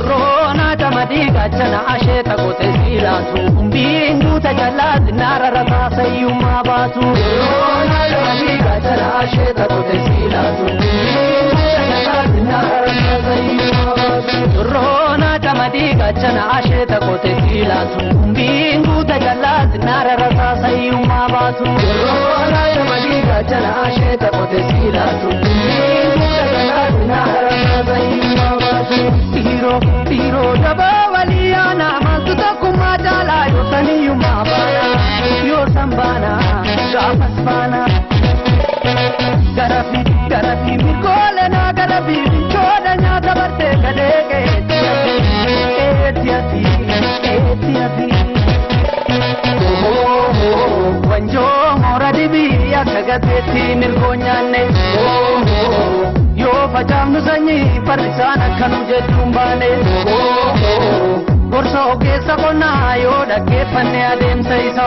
Roona tamadiga jana asheta kote silatu Bindu tajala zinara rata sayuma batu Roona tamadiga jana asheta kote silatu Bindu tajala zinara rata sayuma batu Roona tamadiga jana asheta kote silatu Bindu tajala zinara rata sayuma batu Roona tamadiga jana asheta kote silatu Bindu tajala zinara rata sayuma batu Tiro daba waliyana masuta kumadala yo taniyuma bana yo sambana gafasbana garafi mikole na garafi choda nya dabarte kadeke etiati wanjo moradibi akagati nirgonyane yo fajamnu sanyi parisana kanu jetumbane gorso ke sakona yo dake panne adem saisa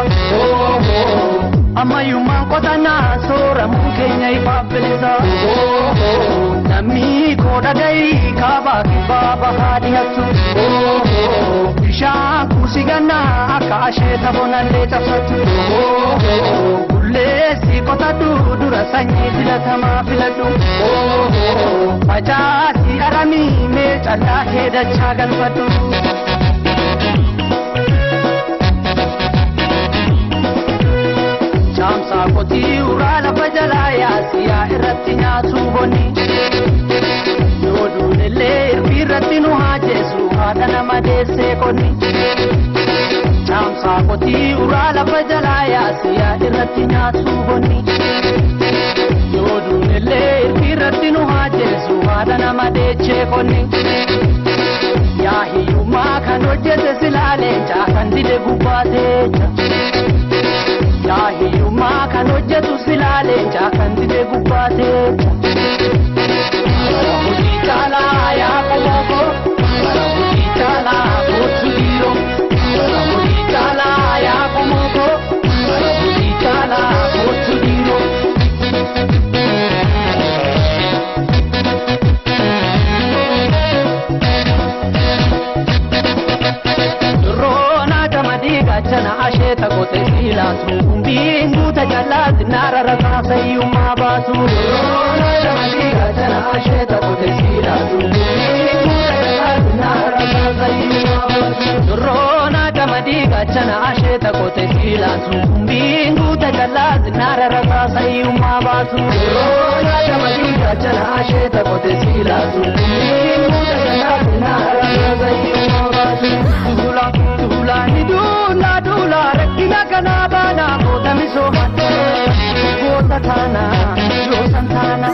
amayuma kotana sora mukenya ibabelisa nami koda gai kaba baba hadiyatu isha kusigana akashe tabonale tafatu lesi kotatu dura sanyi dilatama filatu pajasi arami me chala heda chagal patu chamsa koti urala pajala ya siya iratinya suboni yodu nele iratinu hajesu hadana madese koni chamsa koti urala pajala ya siya iratinya suboni yodu nele iratinu hajesu hadana madese koni ya hiyuma kanojete silale cha kandide gubate ya hiyuma kanojetu silale cha kandide gubate Chala ya kalako chala kutudiro chala ya komoko chala kutudiro Rona tamadiga jana asheta kote silatu Bindu tajala zinara rata sayuma batu Rona tamadiga jana asheta kote silatu Bindu tajala zinara rata sayuma batu Rona tamadiga jana asheta kote silatu Bindu tajala zinara rata sayuma batu Rona tamadiga jana asheta kote silatu Bindu tajala zinara rata sayuma batu Dula rakina kana bana kota miso mate kota thana yo santana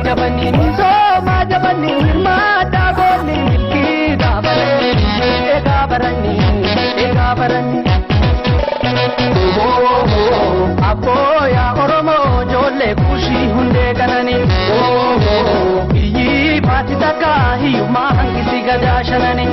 jabani miso ma jabani ma dagoni ki gabarani apo ya oromo jole kushi hunde kanani iyi pati taka hi ma hangisi gada shanani